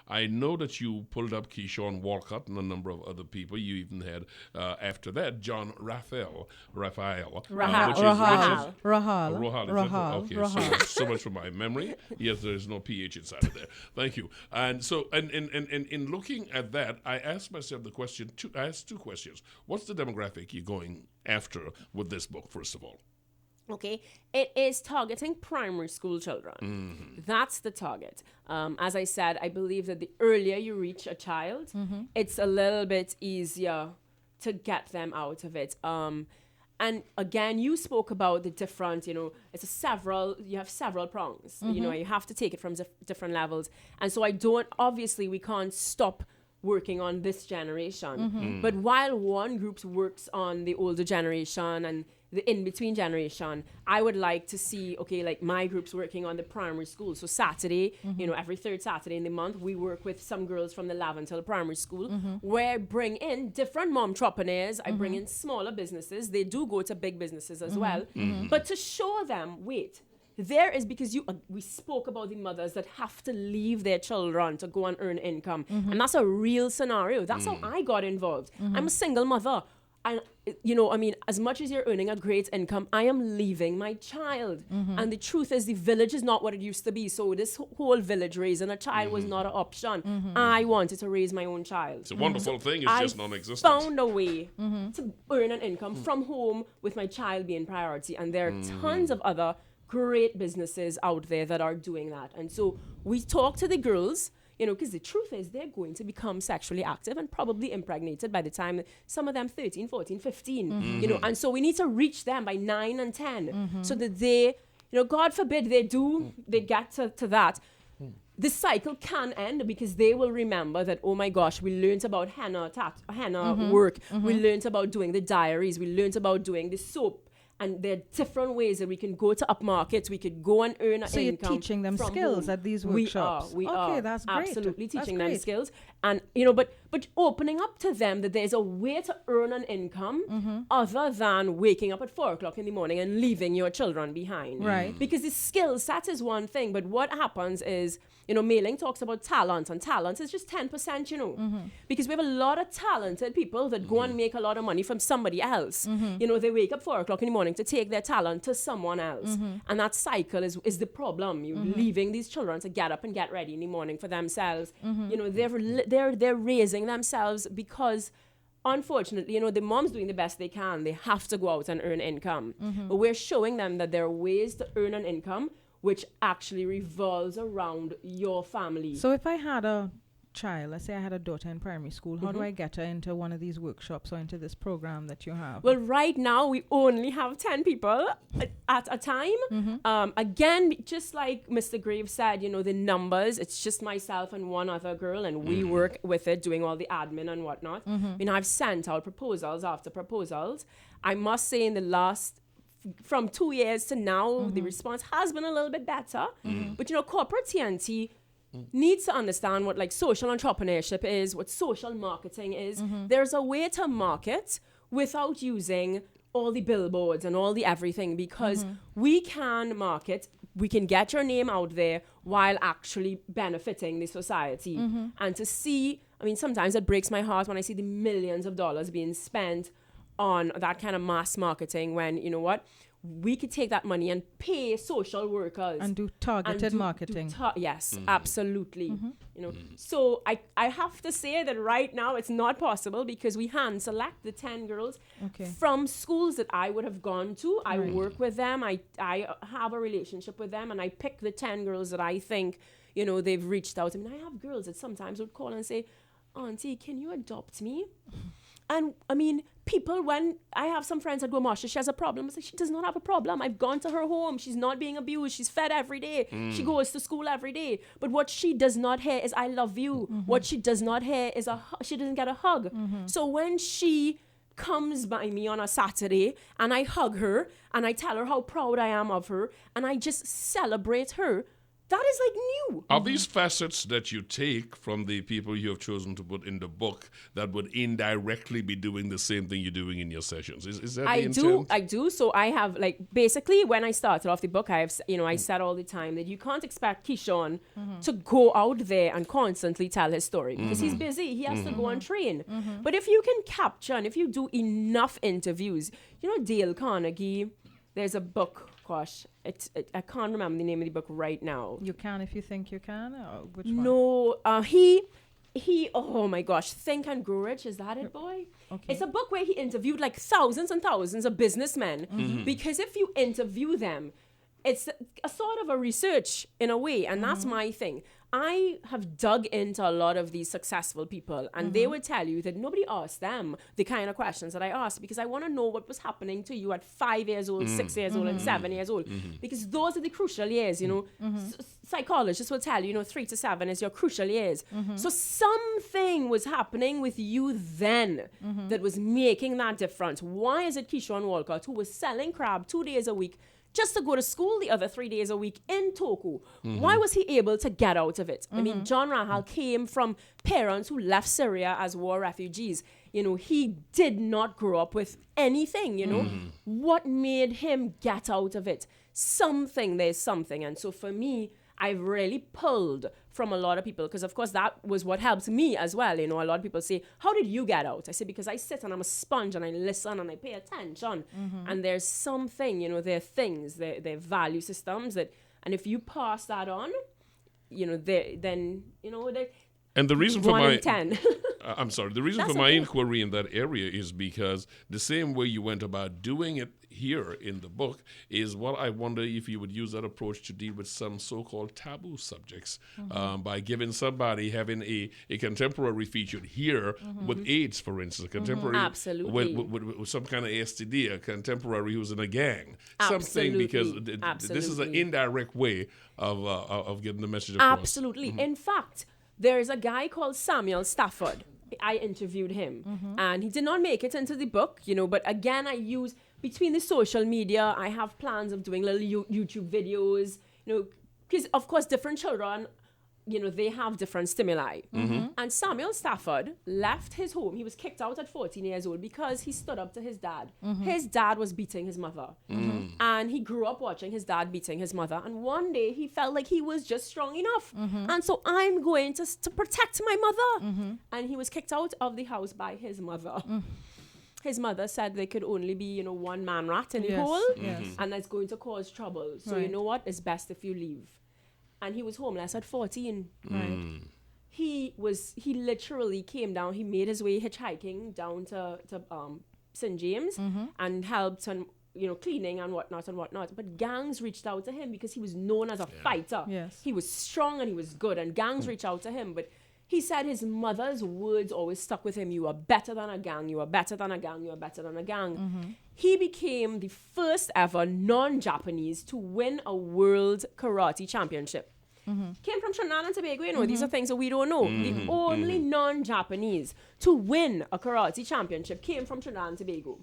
I know that you pulled up Keyshawn Walcott and a number of other people. You even had, after that, John Raphael, Rahal. Okay, so much for my memory. Yes, there is no PH inside of there. Thank you. And so, and in looking at that, I asked myself the question, I asked two questions. What's the demographic you're going after with this book, first of all? Okay, it is targeting primary school children. That's the target. As I said, I believe that the earlier you reach a child, it's a little bit easier to get them out of it. And again, you spoke about the different, you have several prongs. You have to take it from different levels. And so obviously we can't stop working on this generation. But while one group works on the older generation and the in-between generation, I would like to see, like my group's working on the primary school. So Saturday, every third Saturday in the month, we work with some girls from the Laventel primary school, where I bring in different momtrepreneurs. I bring in smaller businesses. They do go to big businesses as well. But to show them, there is, because we spoke about the mothers that have to leave their children to go and earn income. And that's a real scenario. That's how I got involved. I'm a single mother. And, as much as you're earning a great income, I am leaving my child. And the truth is, the village is not what it used to be. So this whole village raising a child was not an option. I wanted to raise my own child. It's a wonderful thing. It's just non-existent. I found a way to earn an income from home with my child being priority. And there are tons of other great businesses out there that are doing that. And so we talk to the girls, because the truth is they're going to become sexually active and probably impregnated by the time some of them 13, 14, 15, and so we need to reach them by 9 and 10 so that they, God forbid they get to that. The cycle can end because they will remember that, oh my gosh, we learned about henna work. We learned about doing the diaries. We learned about doing the soap. And there are different ways that we can go to upmarkets. We could go and earn an income. So you're teaching them skills at these workshops? We are. Okay, that's great. Absolutely teaching them skills. And, but opening up to them that there's a way to earn an income other than waking up at 4 o'clock in the morning and leaving your children behind. Right. Because the skill set is one thing, but what happens is, Mailing talks about talent, and talent is just 10%, because we have a lot of talented people that go and make a lot of money from somebody else. They wake up 4 o'clock in the morning to take their talent to someone else. And that cycle is the problem. You're leaving these children to get up and get ready in the morning for themselves. They're raising themselves because, unfortunately, the mom's doing the best they can. They have to go out and earn income. But we're showing them that there are ways to earn an income which actually revolves around your family. So if I had a child, let's say I had a daughter in primary school, how do I get her into one of these workshops or into this program that you have? Well, right now we only have 10 people at a time. Again, just like Mr. Graves said, the numbers, it's just myself and one other girl, and we work with it, doing all the admin and whatnot. I've sent out proposals after proposals. I must say, in the last from 2 years to now, the response has been a little bit better. But, corporate TNT needs to understand what social entrepreneurship is, what social marketing is. There's a way to market without using all the billboards and all the everything, because we can market, we can get your name out there while actually benefiting the society. And to see, sometimes it breaks my heart when I see the millions of dollars being spent on that kind of mass marketing, when we could take that money and pay social workers and do targeted marketing. Yes, absolutely. So I have to say that right now it's not possible, because we hand select the 10 girls from schools that I would have gone to. I work with them. I have a relationship with them, and I pick the 10 girls that I think they've reached out. I have girls that sometimes would call and say, "Auntie, can you adopt me?" And people, when I have some friends that go, "Marsha, she has a problem." I say, she does not have a problem. I've gone to her home. She's not being abused. She's fed every day. She goes to school every day. But what she does not hear is, "I love you." What she does not hear is she doesn't get a hug. So when she comes by me on a Saturday and I hug her and I tell her how proud I am of her and I just celebrate her, That is like new. Are these facets that you take from the people you have chosen to put in the book that would indirectly be doing the same thing you're doing in your sessions? Is that the intent? I do. So I have, like, basically when I started off the book, I said all the time that you can't expect Keyshawn to go out there and constantly tell his story because he's busy. He has to go and train. But if you can capture and if you do enough interviews, Dale Carnegie, there's a book. Gosh, I can't remember the name of the book right now. You can if you think you can? Or which one? No, he, oh my gosh, Think and Grow Rich, is that it, boy? Okay. It's a book where he interviewed like thousands and thousands of businessmen because if you interview them, it's a sort of a research in a way, and that's my thing. I have dug into a lot of these successful people, and they would tell you that nobody asked them the kind of questions that I asked because I want to know what was happening to you at 5 years old, 6 years old, and 7 years old, because those are the crucial years. Psychologists will tell you, 3 to 7 is your crucial years. So something was happening with you then that was making that difference. Why is it Keyshawn Walcott, who was selling crab 2 days a week, just to go to school the other 3 days a week in Toku? Why was he able to get out of it? I mean, John Rahal came from parents who left Syria as war refugees. He did not grow up with anything, What made him get out of it? There's something. And so for me, I've really pulled from a lot of people because, of course, that was what helped me as well. A lot of people say, how did you get out? I say, because I sit and I'm a sponge and I listen and I pay attention. And there's something, there are things, there are value systems that, and if you pass that on, then. And the reason for 1 my in 10. I'm sorry. The reason That's for my okay. inquiry in that area is because the same way you went about doing it here in the book is what I wonder if you would use that approach to deal with some so-called taboo subjects by giving somebody having a contemporary featured here with AIDS, for instance, a contemporary Absolutely. with some kind of STD, a contemporary who's in a gang, something Absolutely. because this is an Absolutely. indirect way of getting the message across. Absolutely. In fact, there's a guy called Samuel Stafford. I interviewed him and he did not make it into the book, but again, I use between the social media, I have plans of doing little YouTube videos, because of course different children, they have different stimuli. And Samuel Stafford left his home. He was kicked out at 14 years old because he stood up to his dad. His dad was beating his mother. And he grew up watching his dad beating his mother. And one day he felt like he was just strong enough. And so I'm going to protect my mother. And he was kicked out of the house by his mother. His mother said there could only be, one man rat in the hole. And that's going to cause trouble. So you know what? It's best if you leave. And he was homeless at 14. Right. He literally came down. He made his way hitchhiking down to St. James and helped and cleaning and whatnot. But gangs reached out to him because he was known as a fighter. Yes. He was strong and he was good, and gangs reached out to him. But he said his mother's words always stuck with him. You are better than a gang. You are better than a gang. You are better than a gang. He became the first ever non-Japanese to win a world karate championship. Came from Trinidad and Tobago. These are things that we don't know. The only non-Japanese to win a karate championship came from Trinidad and Tobago.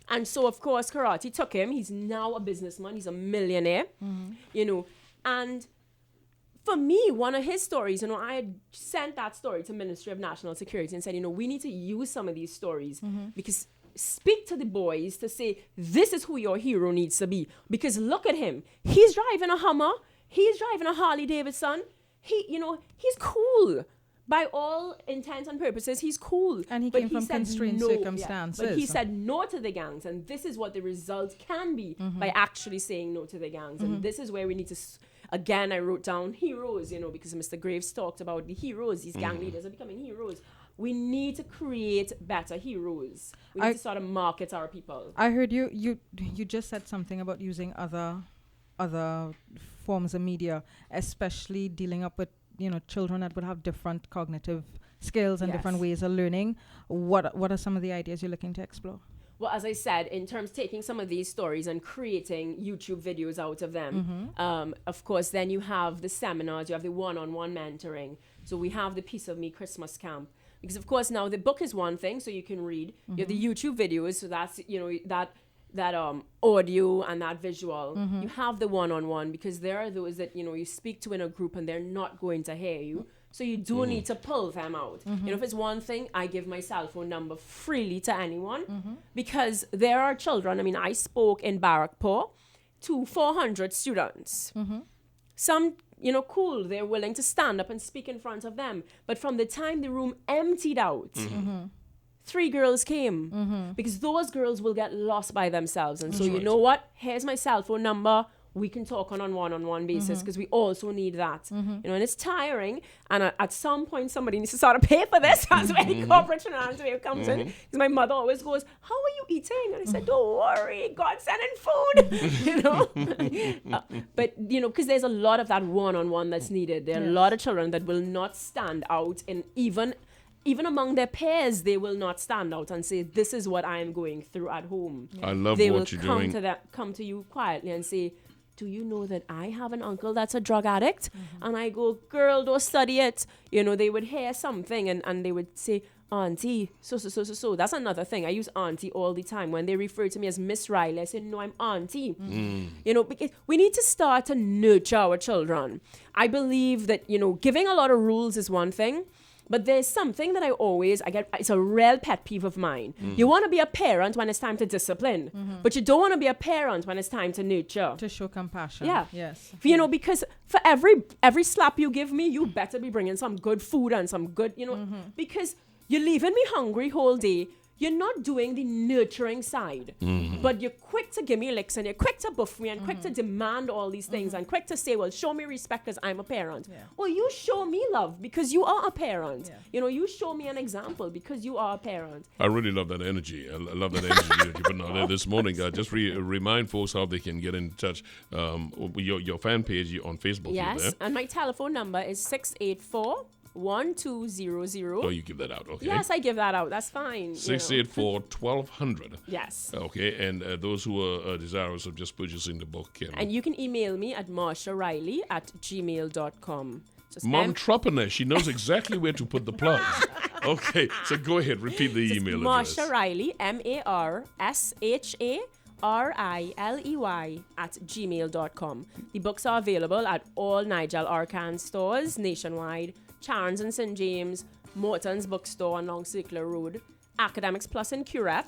And so, of course, karate took him. He's now a businessman. He's a millionaire, and for me, one of his stories, I had sent that story to Ministry of National Security and said, we need to use some of these stories because speak to the boys to say, this is who your hero needs to be. Because look at him. He's driving a Hummer. He's driving a Harley Davidson. He's cool. By all intents and purposes, he's cool. And he came from constrained circumstances. But he said no to the gangs. And this is what the result can be by actually saying no to the gangs. And this is where we need to... Again, I wrote down heroes, because Mr. Graves talked about the heroes. These gang leaders are becoming heroes. We need to create better heroes. We need to sort of market our people. I heard you just said something about using other forms of media, especially dealing up with children that would have different cognitive skills and different ways of learning. What are some of the ideas you're looking to explore? Well, as I said, in terms of taking some of these stories and creating YouTube videos out of them, of course, then you have the seminars, you have the one-on-one mentoring. So we have the Piece of Me Christmas Camp. Because, of course, now the book is one thing, so you can read. You have the YouTube videos, so that's, audio and that visual. You have the one-on-one, because there are those that, you speak to in a group and they're not going to hear you. So you do need to pull them out. If it's one thing, I give my cell phone number freely to anyone, because there are children. I mean, I spoke in Bharath to 400 students. Some, cool, they're willing to stand up and speak in front of them. But from the time the room emptied out, 3 girls came, because those girls will get lost by themselves. And so, you know what? Here's my cell phone number. We can talk on a one-on-one basis, because we also need that. And it's tiring. And at some point, somebody needs to sort of pay for this. That's where corporate finance comes in. Because my mother always goes, "How are you eating?" And I said, "Don't worry, God's sending food." But, because there's a lot of that one-on-one that's needed. There are a lot of children that will not stand out, and even among their peers, they will not stand out and say, "This is what I'm going through at home." I love they what you're doing. They will come to you quietly and say, "Do you know that I have an uncle that's a drug addict?" And I go, "Girl, don't study it." They would hear something and they would say, "Auntie, so. That's another thing. I use auntie all the time. When they refer to me as Miss Riley, I say, "No, I'm auntie." Because we need to start to nurture our children. I believe that, giving a lot of rules is one thing. But there's something that I get, it's a real pet peeve of mine. You want to be a parent when it's time to discipline, but you don't want to be a parent when it's time to nurture. To show compassion. Yeah. Yes. Because for every slap you give me, you better be bringing some good food and some good, because you're leaving me hungry whole day. You're not doing the nurturing side, but you're quick to give me licks, and you're quick to buff me, and quick to demand all these things, and quick to say, "Well, show me respect because I'm a parent." Yeah. Well, you show me love because you are a parent. Yeah. You show me an example because you are a parent. I really love that energy. I love that energy that you're putting out there this morning. Just remind folks how they can get in touch. Your fan page on Facebook. Yes, and my telephone number is 684-1200. Oh, you give that out, okay? Yes, I give that out. That's fine. 684-1200. Yes. Okay, and those who are desirous of just purchasing the book can... And you can email me at marshariley@gmail.com. Momtrepreneur, she knows exactly where to put the plugs. Okay, so go ahead, repeat the email address. Marsha Riley, MARSHARILEY@gmail.com. The books are available at all Nigel Arcan stores nationwide, Charles and St. James, Morton's Bookstore on Long Circular Road, Academics Plus in Curep.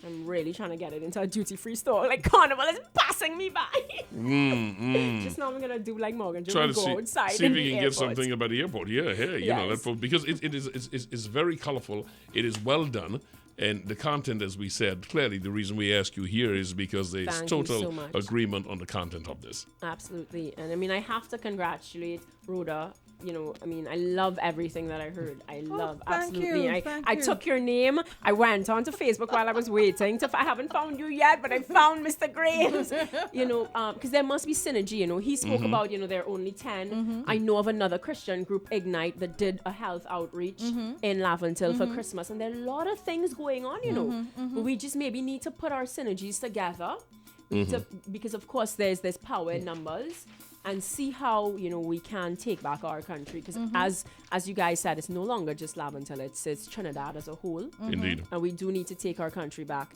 I'm really trying to get it into a duty-free store. Like Carnival is passing me by. Just now I'm going to do like Morgan. Try to go outside see if we can the get airport. something about the airport. Yeah, because it's very colorful. It is well done. And the content, as we said, clearly the reason we ask you here is because there's Thank you total so much. agreement on the content of this. Absolutely. And I mean, I have to congratulate Rhoda. I love everything that I heard. Thank Absolutely. you, I thank you. took your name. I went onto Facebook while I was waiting. I haven't found you yet, but I found Mr. Graves. Because there must be synergy. He spoke about, there are only 10. I know of another Christian group, Ignite, that did a health outreach in Laventille for Christmas. And there are a lot of things going on, But we just maybe need to put our synergies together. Because, of course, there's power in numbers. And see how we can take back our country, because as you guys said, it's no longer just Laventille, it's Trinidad as a whole. Indeed. And we do need to take our country back.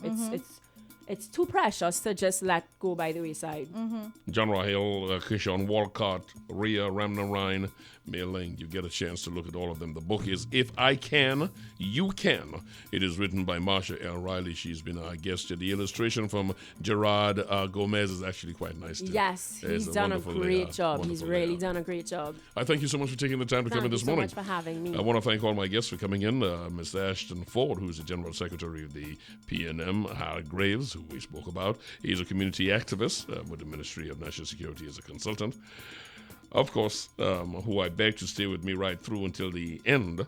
It's too precious to just let go by the wayside. John Rahel, Kishon Walcott, Rhea Ramnarine, Mei Ling. You get a chance to look at all of them. The book is If I Can, You Can. It is written by Marsha L. Riley. She's been our guest here. The illustration from Gerard Gomez is actually quite nice too. Yes, he's done a great job. He's really done a great job. I thank you so much for taking the time to come in this morning. Thank you so much for having me. I want to thank all my guests for coming in. Mr. Ashton Ford, who's the General Secretary of the PNM, Howard Graves, who we spoke about. He's a community activist with the Ministry of National Security as a consultant. Of course, who I beg to stay with me right through until the end,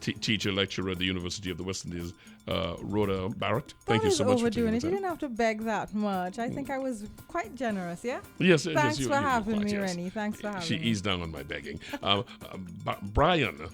teacher, lecturer at the University of the West Indies, Rhoda Bharath. Thank you so much for taking the You time. didn't have to beg that much. I think I was quite generous, yeah? Yes, Thanks yes, for having me, yes. Rennie. Thanks for having She me. eased down on my begging. Brian,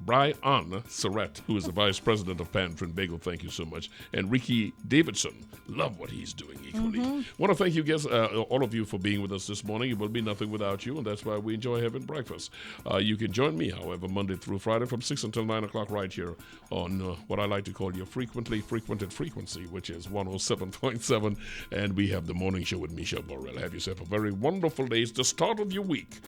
Brian Surratt, who is the Vice President of Pan Trinbago. Thank you so much. And Ricky Davidson. Love what he's doing equally. Want to thank you guys, all of you, for being with us this morning. It will be nothing without you, and that's why we enjoy having breakfast. You can join me, however, Monday through Friday from 6 until 9 o'clock right here on what I like to call your frequently frequented frequency, which is 107.7. And we have the morning show with Michelle Burrell. Have yourself a very wonderful day. It's the start of your week.